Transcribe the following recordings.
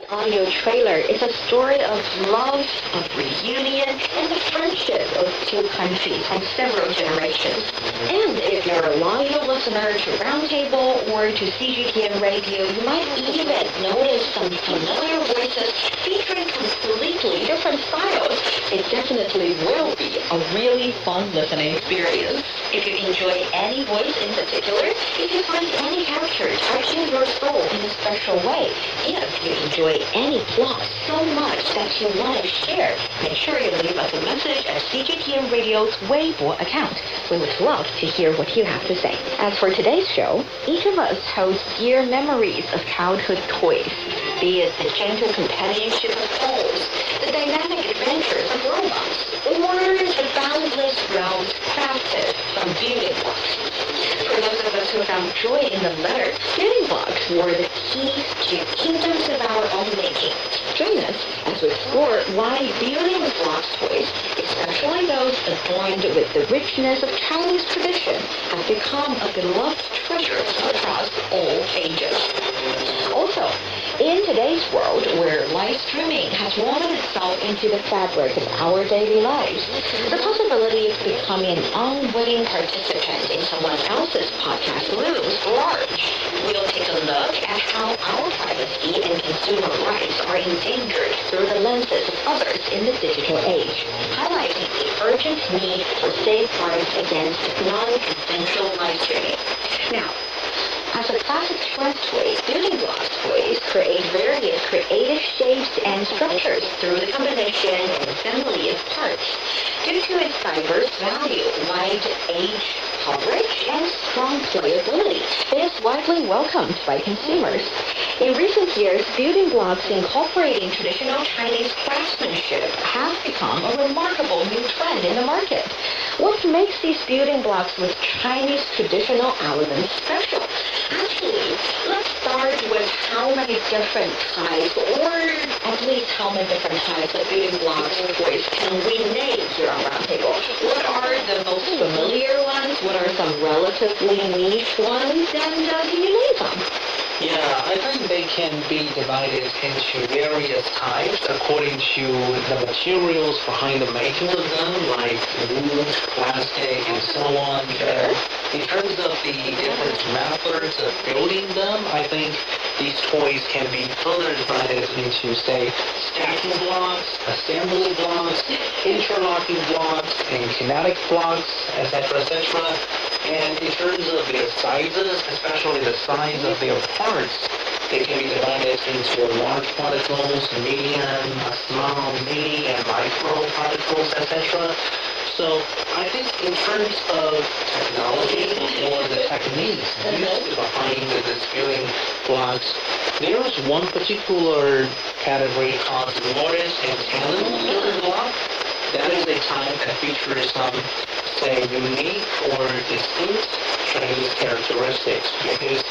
audio trailer is a story of love, of reunion, and the friendship of two countries and several generations. And if you're a loyal listener to Roundtable or to CGTN Radio, you might even notice some familiar voices featuring completely different styles. It definitely will be a really fun listening experience. If you enjoy any voice in particular, if you find any character touching your soul in a special way, if you enjoy any plot so much that you want to share, make sure you leave us a message at CGTN Radio's Weibo account. We would love to hear what you have to say. As for today's show, each of us holds dear memories of childhood toys, be it the gentle companionship of dolls, the dynamic adventures of robots, or the boundless realms crafted from building blocks. For those of us who found joy in the letter, building blocks were the keys to kingdoms of our own making. Join us as we explore why building blocks toys, especially those adorned with the richness of Chinese tradition, have become a beloved treasure across all ages. Also, in today's world, where live streaming has woven itself into the fabric of our daily lives, the possibility of becoming an unwitting participant in someone else's podcast looms large. We'll take a look at how our privacy and consumer rights are endangered through the lenses of others in the digital age, highlighting the urgent need for safeguards against non-consensual live streaming. Now, as a classic trend toy, building blocks toys create various creative shapes and structures through the combination and assembly of parts. Due to its diverse value, wide age coverage, and strong playability, it is widely welcomed by consumers. In recent years, building blocks incorporating traditional Chinese craftsmanship have become a remarkable new trend in the market. What makes these building blocks with Chinese traditional elements special? Actually, let's start with how many different types, or at least how many different types of building blocks toys can we name here on Roundtable. What are the most familiar ones? What are some relatively niche ones? And can you name some? Yeah, I think they can be divided into various types according to the materials behind the making of them, like wood, plastic, and so on. In terms of the different methods of building them, I think these toys can be further divided into, say, stacking blocks, assembly blocks, interlocking blocks, and kinetic blocks, etc., etc. And in terms of their sizes, especially the size of their parts, they can be divided into large particles, medium, small, mini, and micro particles, etc. So I think in terms of technology or the techniques used behind this building blocks, there is one particular category called mortise and tenon building block. That is a type that features some, say, unique or distinct Chinese characteristics because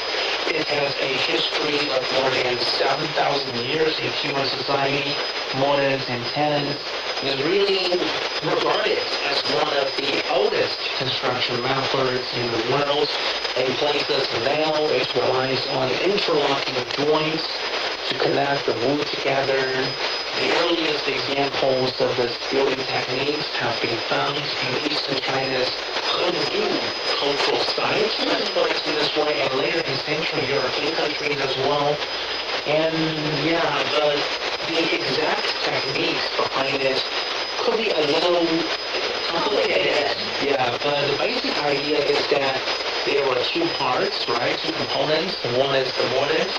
it has a history of more than 7,000 years in human society. Mortise and tenons is really regarded as one of the oldest construction methods in the world. In places now, it relies on interlocking joints to connect the wood together. The earliest examples of this building techniques have been found in Eastern China's Hubei cultural sites, let's put it this way, and later in Central European countries as well. And yeah, but the exact techniques behind it could be a little complicated. Yeah, but the basic idea is that there are two parts, right? Two components. One is the mortise,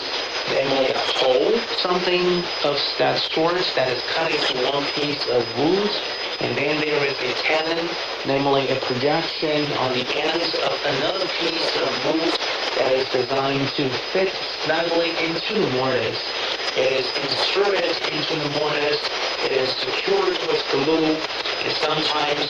namely a hole, something of that sort that is cut into one piece of wood. And then there is a tenon, namely a projection on the ends of another piece of wood that is designed to fit snugly into the mortise. It is inserted into the mortise, it is secured with glue, and sometimes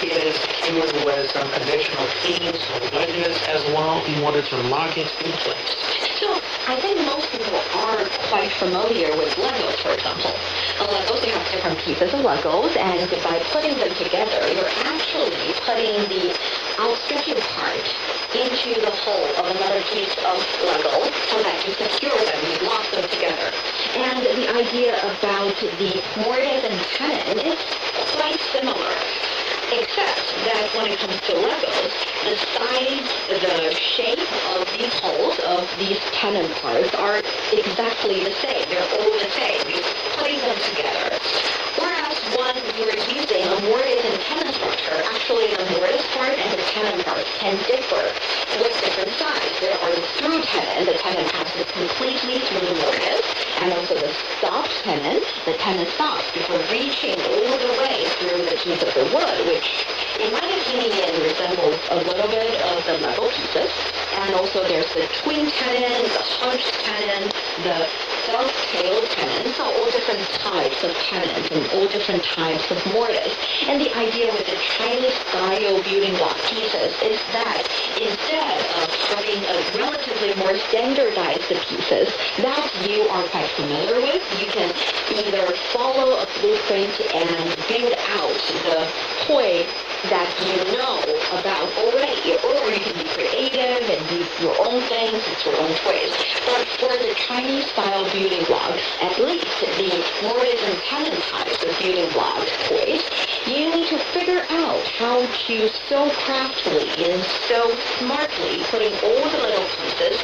it is secured with some additional pins or wedges as well in order to lock it in place. So, I think most people are quite familiar with Legos, for example. Legos, you have different pieces of Legos, and by putting them together, you're actually putting the outstretching part into the hole of another piece of Lego so that you secure them, you lock them together. And the idea about the mortise and tenon is quite similar. Except that when it comes to Legos, the size, the shape of these holes, of these tenon parts, are exactly the same. They're all the same. You're putting them together. Whereas when you're using a mortise and tenon structure, actually the mortise part and the tenon part can differ with different size. There are the through tenon. The tenon passes completely through the mortise, and also the stopped tenon. The tenon stops before reaching all the way through the piece of the wood, which in my opinion resembles a little bit of the Lego pieces. And also there's the twin tenon, the hunched tenon, the dovetail tenon, so all different types of tenons and all different types of mortise. And the idea with the Chinese style building block pieces is that instead of having a relatively more standardized pieces that you are quite familiar with, you can either follow a blueprint and build out the toy that you know about already, or you can be creative and do your own things, it's your own toys. But for the Chinese style building blocks, at least the mortise and tenon types of building block toys, you need to figure out how to so craftily and so smartly putting all the little pieces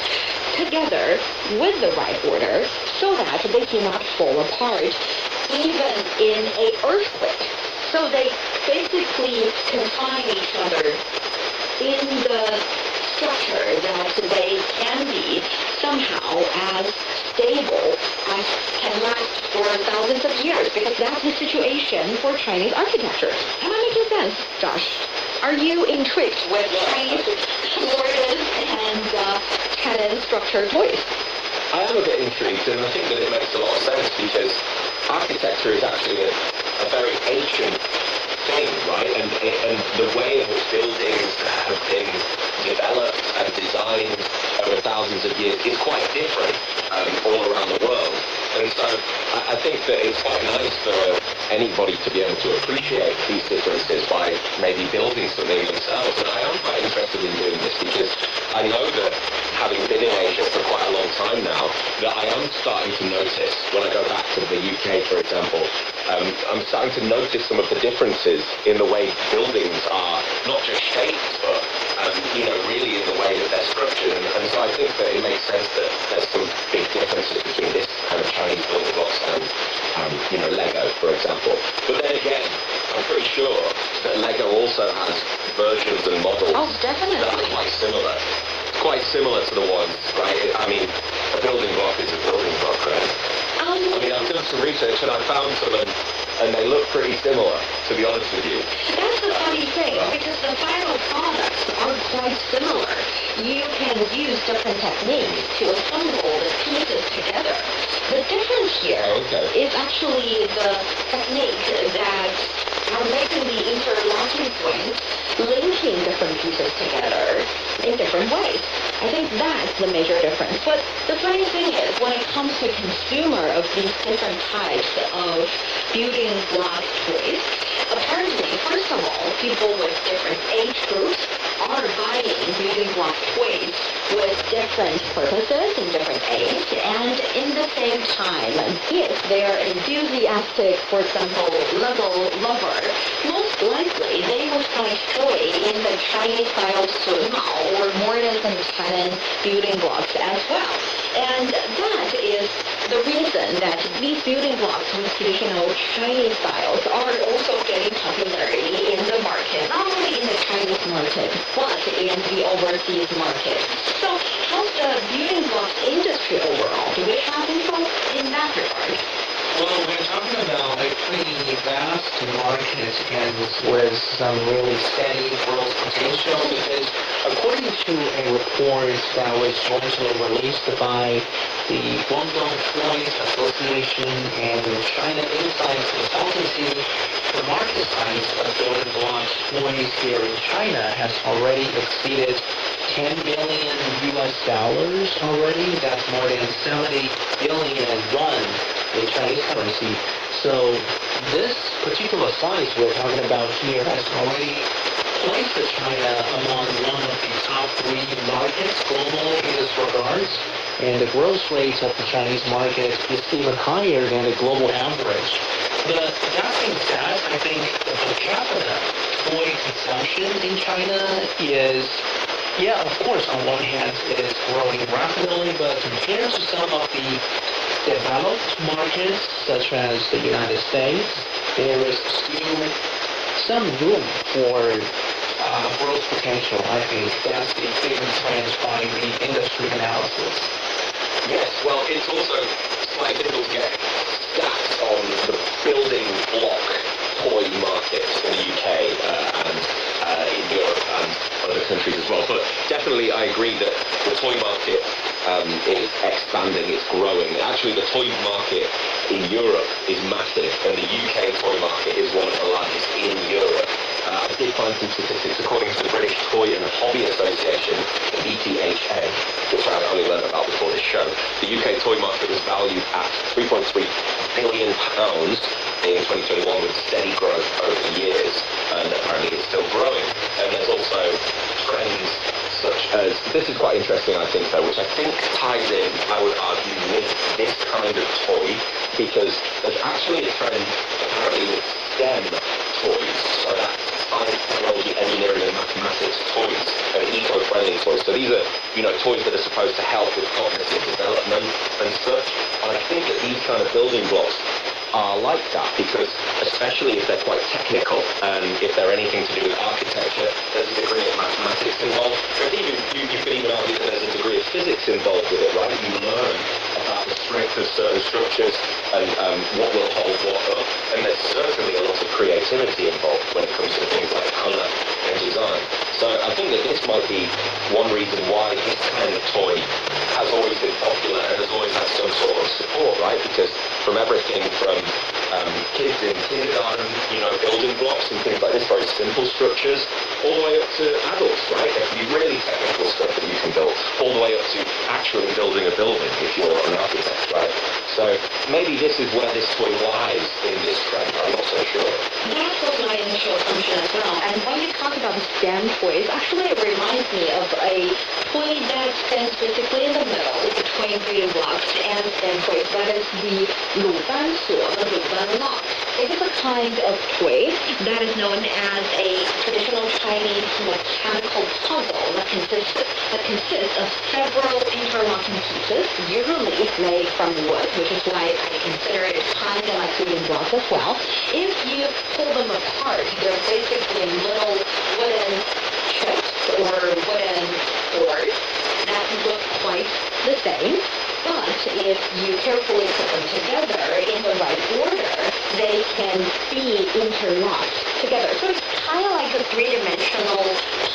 together with the right order so that they do not fall apart even in an earthquake. So they basically confine each other in the structure that they can be somehow as stable as can last for thousands of years, because that's the situation for Chinese architecture. Am I making sense, Josh? Are you intrigued with Chinese mortise and tenon structure toys? I am a bit intrigued, and I think that it makes a lot of sense because architecture is actually a very ancient thing, right? And the way in which buildings have been developed and designed over thousands of years is quite different all around the world. And so I think that it's quite nice for anybody to be able to appreciate these differences by maybe building something themselves. And I am quite interested in doing this because I know that having been in Asia for quite a long time now, that I am starting to notice when I go back to the UK, for example, I'm starting to notice some of the differences in the way buildings are not just shaped, but really in the way that they're structured. And so I think that it makes sense that there's some big differences between this kind of Chinese building blocks and, Lego, for example. But then again, I'm pretty sure that Lego also has versions and models that are quite similar. Quite similar to the ones, right? I mean, a building block is a building block, right? I've done some research and I found some and they look pretty similar, to be honest with you. That's the funny thing, because the final products are quite similar. You can use different techniques to assemble the pieces together. The difference here is actually the technique that are making the interlocking points, linking different pieces together in different ways. I think that's the major difference. But the funny thing is, when it comes to consumer of these different types of building block toys, apparently, first of all, people with different age groups are buying building block toys with different purposes and different age, and in the same time, if they're enthusiastic, for example, Lego lover, most likely they will find joy in the Chinese style sunmao or mortise and tenon building blocks as well. And that is the reason that these building blocks with traditional Chinese styles are also getting popularity in the market, not only in the Chinese market, but in the overseas market. So how's the building blocks industry overall? Do we have info in that regard? Well, we're talking about a pretty vast market and with some really steady growth potential, because according to a report that was jointly released by the Guangdong Toys Association and China Insights Consultancy, the market size of building block toys here in China has already exceeded $10 billion already. That's more than 70 billion yuan in Chinese currency. So this particular size we're talking about here has already placed China among one of the top 3 markets globally in this regards. and the growth rates of the Chinese market is even higher than the global average. But that being said, I think the per capita toy consumption in China is, yeah, of course, on one hand, it is growing rapidly, but compared to some of the developed markets, such as the United States, there is still some room for growth potential. I think that's the given trend by the industry analysis. Yes, well, it's also slightly difficult to get stats on the building block toy market in the UK and in Europe and other countries as well. But definitely I agree that the toy market is expanding, it's growing. Actually, the toy market in Europe is massive, and the UK toy market is one of the largest in Europe. I did find some statistics according to the British Toy and Hobby Association, the BTHA, which I only learned about before this show. The UK toy market was valued at £3.3 billion in 2021 with steady growth over the years, and apparently it's still growing. And there's also trends such as, this is quite interesting I think though, which I think ties in, I would argue, with this kind of toy, because there's actually a trend apparently with STEM toys, so that's science, technology, engineering and mathematics toys, and eco-friendly toys. So these are, toys that are supposed to help with cognitive development and such, and I think that these kind of building blocks are like that, because especially if they're quite technical and if they're anything to do with architecture, there's a degree of mathematics involved. You could even argue that there's a degree of physics involved with it, right? You learn about the strength of certain structures and what will hold what up, and there's certainly a lot of creativity involved when it comes to things like colour and design. So I think that this might be one reason why this kind of toy has always been popular and has always had some sort of support, right? Because from everything from kids in kindergarten, building blocks and things like this, very simple structures, all the way up to adults, right? It can be really technical stuff that you can build, all the way up to actually building a building if you're an architect, right? So maybe this is where this toy lies in this trend. I'm not so sure. That was my initial assumption as well. And when you talk about the STEM toys, actually it reminds me of a toy that stands basically in the middle between building blocks and STEM toys. That is the Luban Suo, the Luban lock. It is a kind of toy that is known as a traditional Chinese mechanical puzzle that consists of several interlocking pieces, usually made from wood, which is why I consider it kind of like building blocks as well. If you pull them apart, they're basically little wooden chips or wooden boards that look quite the same. But if you carefully put them together in the right order, they can be interlocked together. So it's kind of like a three-dimensional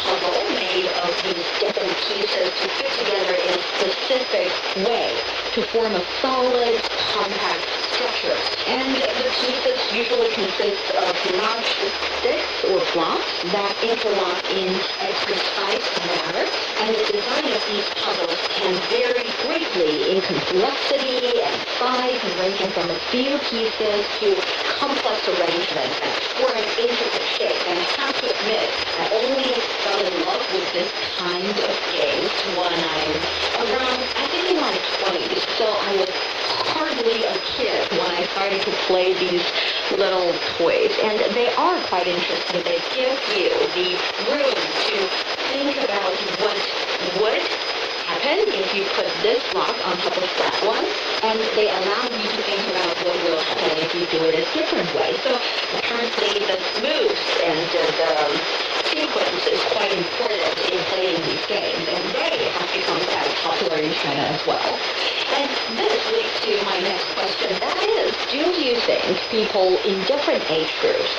puzzle made of these different pieces to fit together in a specific way to form a solid, compact structure. And the pieces usually consist of notched sticks or blocks that interlock in a precise manner. And the design of these puzzles can vary greatly in complexity and size, ranging from a few pieces to complex arrangements that form an intricate shape. And I have to admit, I only fell in love with this kind of game when I'm around, I think in my 20s. So I was hardly a kid when I started to play these little toys. And they are quite interesting. They give you the room to think about what would happen if you put this block on top of that one, and they allow you to think about what will happen if you do it a different way. So apparently the moves and the sequence is quite important in playing these games, and they have become quite popular in China as well. And this leads to my next question. That is, do you think people in different age groups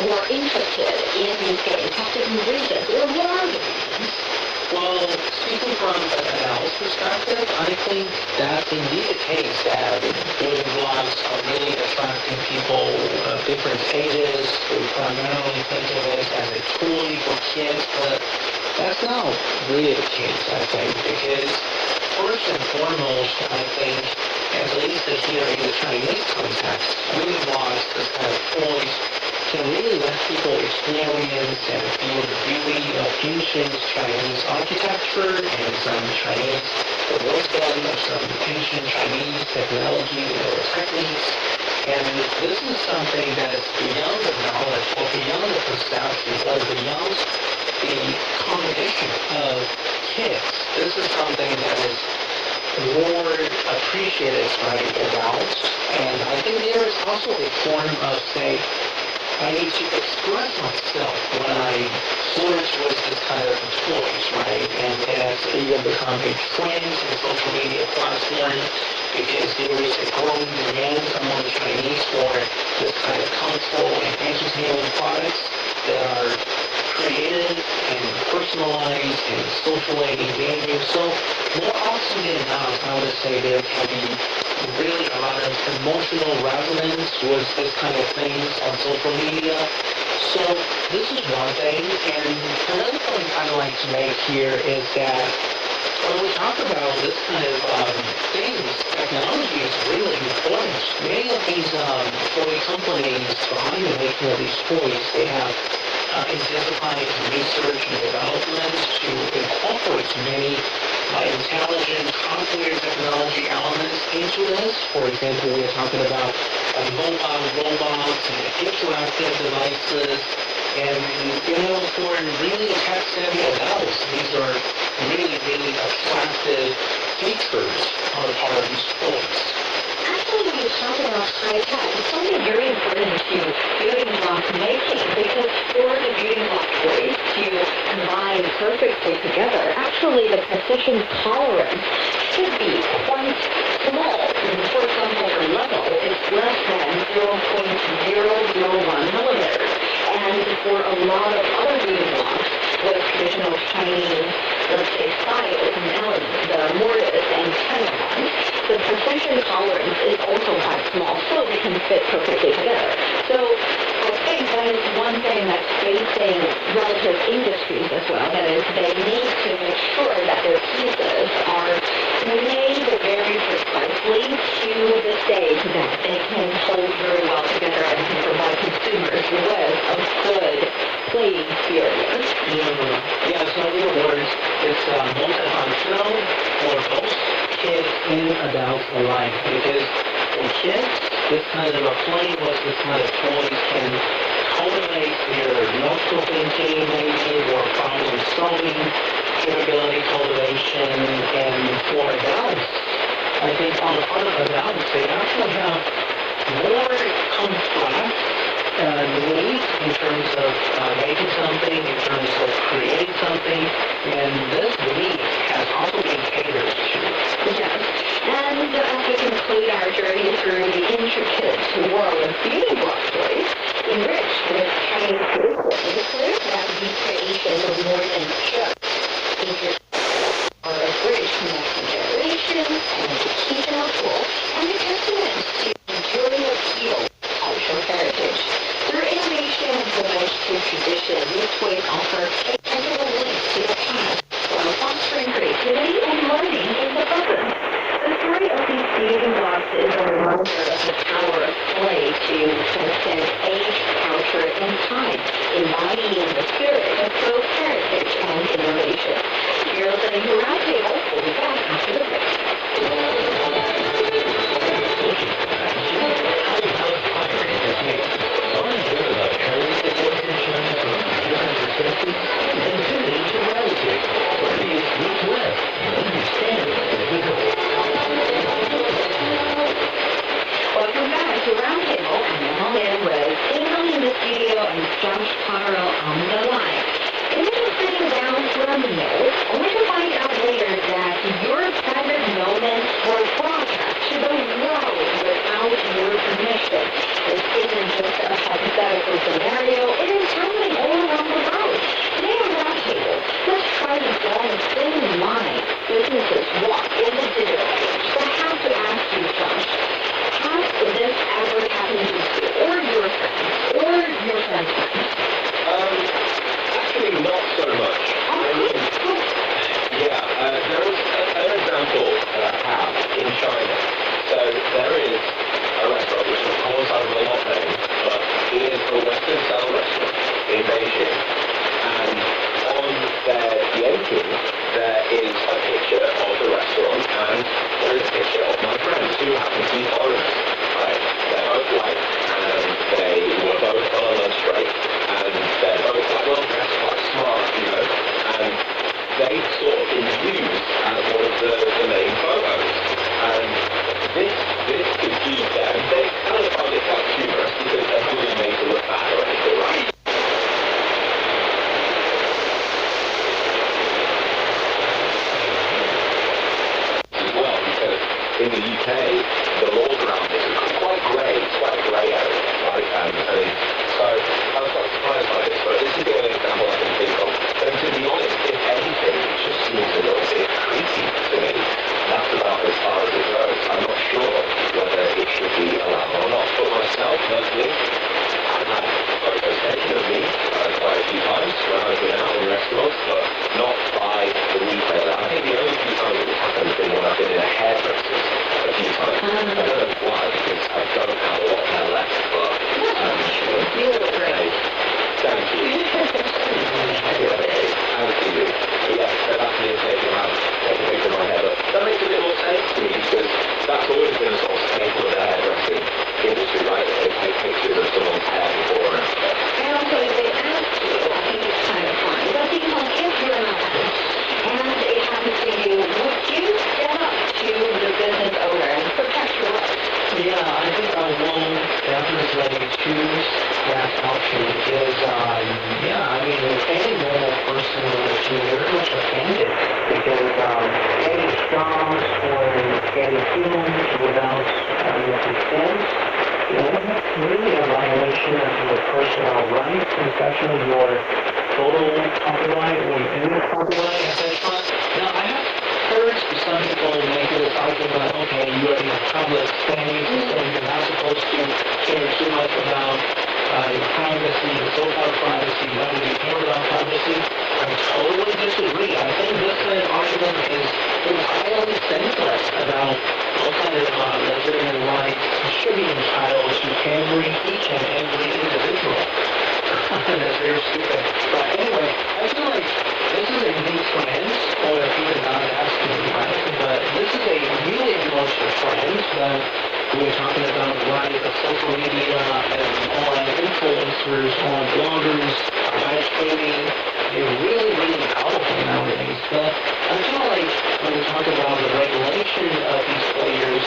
who are interested in these games have different reasons, or what are the reasons? Well, speaking from an analysis perspective, I think that's indeed the case, that building blocks are really attracting people of different ages who primarily think of it as a toy for kids, but that's not really the case, I think, because first and foremost, I think, at least here in the Chinese context, building blocks, this kind of toys, can really let people experience and feel the beauty of ancient Chinese architecture and some Chinese the wisdom of some ancient Chinese technology or techniques. And this is something that is beyond the knowledge or beyond the perception or beyond the cognition of kids. This is something that is more appreciated by adults. And I think there is also a form of, say, I need to express myself when I flirt with this kind of toys, right? And as it will become a trend in social media platforms, because there is a growing demand among the Chinese for this kind of cultural and entertainment products that are created and personalized and socially engaging. So more often than not, I would say there can be really a lot of emotional resonance with this kind of things on social media. So this is one thing. And another point I'd like to make here is that when we talk about this kind of things, technology is really important. Many of these toy companies behind the making of these toys, they have intensified research and development to incorporate many intelligent hardware technology elements into this. For example, we're talking about mobile robots and interactive devices. And, for really tech-savvy adults, these are really, really attractive features on the part of these toys. Actually, when you talk about high-tech, it's something very important to building block making, because for the building block toys to combine perfectly together, actually the precision tolerance should be quite small. For example, the level is less than 0.001 millimeters. And for a lot of other building blocks, the traditional Chinese, let's say, styles and elements, the mortise and tenon, the precision tolerance is also quite small, so they can fit perfectly together. So I think that is one thing that's facing relative industries as well. That is, they need to make sure that their pieces are made very precisely to the stage that they can hold very well together and can provide consumers with a good play experience. Yeah, so in other words, it's multifunctional for both kids and adults alike, because for kids, this kind of a play with this kind of toys can cultivate their logical thinking, maybe, or problem-solving capability cultivation. And for adults, I think on the part of adults, they actually have more complex needs in terms of making something, in terms of creating something, and this need has also been catered to. Yes, and as we conclude our journey through the intricate world of beauty block toys, enriched with Chinese wisdom, it is clear that the creation of more than just ancient are a bridge connecting generations, an educational tool, and a testament to the enduring appeal of cultural heritage. Through innovation and homage to tradition, these toys offer a tangible link to the past, while fostering creativity and learning in the present. The story of these building blocks is a reminder of the power of play to transcend age, culture, and time, embodying the spirit of both heritage and innovation. You're listening to Roundtable. We'll be back after the break. Welcome back to Roundtable. I'm Emily with Emily in the studio and Josh Potter on the line. Imagine sitting down for a meal, only to find out later that your private moments were broadcast to the world without your permission. This isn't just a hypothetical scenario, it is happening all around the world. Today on Roundtable, let's try to draw the same line businesses walk in the digital age. So I have to ask you, Josh, has this ever happened to you, or your friends, or your friends' friends? Actually, not so much. Yeah, there is an example that I have in China. So there is a restaurant, which of course I will not name, but it is a Western will definitely choose that option because, yeah, I mean, any normal person would feel very much offended because getting shots or getting filmed without your consent, you know, that's really a violation of your personal rights, especially your total copyright or your image copyright, etc. Now, I have heard some people make this argument, okay, you're in a public space, so you're not supposed to care too much about your privacy, your so-called privacy, why would you care about privacy? I totally disagree. I think this argument is entirely senseless about what kind of legitimate rights should be entitled to each and every individual. That's very stupid. But anyway, I feel like this is a new trend, or even not asking, right? But this is a really emotional trend that we're talking about the rise of social media and online influencers, online bloggers, live streaming. They're really, really powerful nowadays. But I feel like when we talk about the regulation of these players,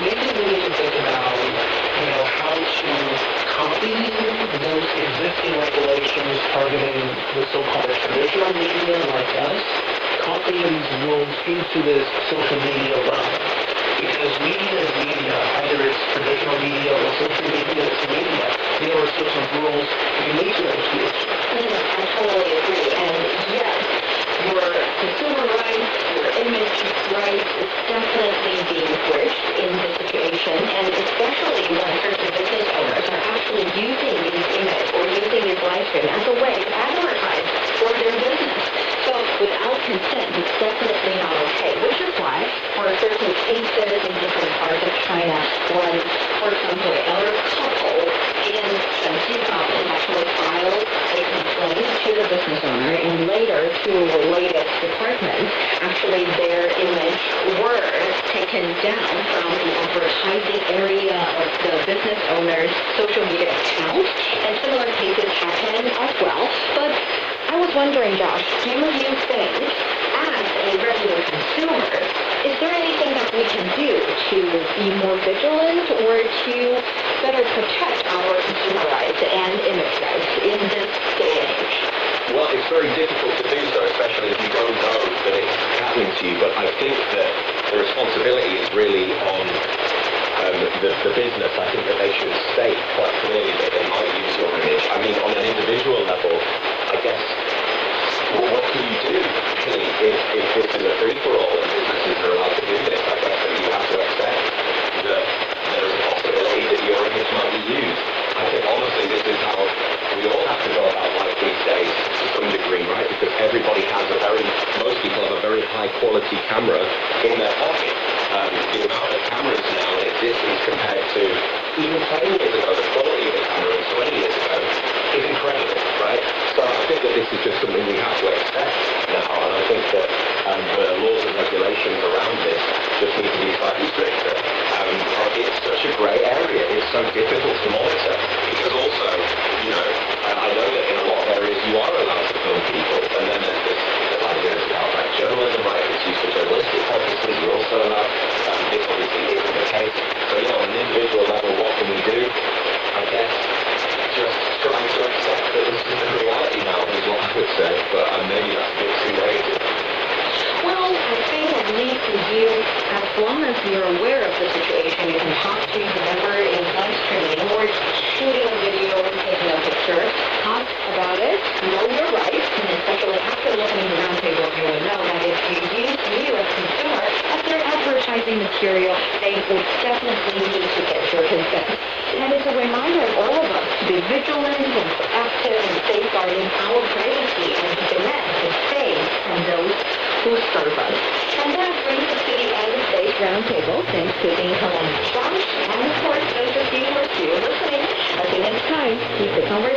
maybe we need to think about, you know, how to copy those existing regulations targeting the so-called traditional media like us, copying these rules into this social media realm. Because we as media, either it's traditional media or social media, it's media, there are certain rules unique to those fields. I totally agree. And yes, your consumer rights, your image rights is definitely being bridged in this situation, and especially when certain business owners are actually using these image or using these live stream as a way to advertise for their business. So without consent, it's definitely not okay, which is why for certain cases in different parts of China, when, for example, the elder couple in Sihuadon actually filed a complaint to the business owner and later to related departments, actually their image were taken down from the advertising area of the business owner's social media account, and similar cases happen as well. But I was wondering, Josh, do you think, as a regular consumer, is there anything that we can do to be more vigilant or to better protect our consumer rights and image rights in this day and age? Well, it's very difficult to do so, especially if you don't know that it's happening to you. But I think that the responsibility is really on the business. I think that they should state quite clearly that they might use your image. I mean, on an individual level, I guess, what can you do? Really, if this is a free-for-all and businesses are allowed to do this, I guess that you have to accept that there is a possibility that your image might be used. I think, honestly, this is how we all have to go about life these days to some degree, right? Because most people have a very high-quality camera in their pocket. The amount of cameras now in existence compared to even 10 years ago, the quality of the camera 20 years ago is incredible, right? So I think that this is just something we have to accept now, and I think that the laws and regulations around this just need to be slightly stricter. It's such a grey area, it's so difficult to monitor, because also, you know, I know that in a lot of areas you are allowed to film people, and then there's ideas about like journalism, right? If it's used for journalistic purposes, you're also allowed. This obviously isn't the case. So, you know, on an individual level, what can we do? I guess just trying to accept that this is the reality now is what I would say, but maybe that's a bit too negative. Well, I think at least you, as long as you're aware of the situation, you can talk to whoever is live streaming or shooting a video or taking a picture, talk about it, know your rights, and especially after listening to Roundtable, you would know that if you use you as a consumer as their advertising material, they would definitely need to get your consent. And it's a reminder of all of us to be vigilant and proactive in safeguarding our privacy and to demand the same from those who serve us. And that brings us to the end of today's Roundtable. Thanks to being along with Josh, and of course those of you who are still listening. Until next time, keep the conversation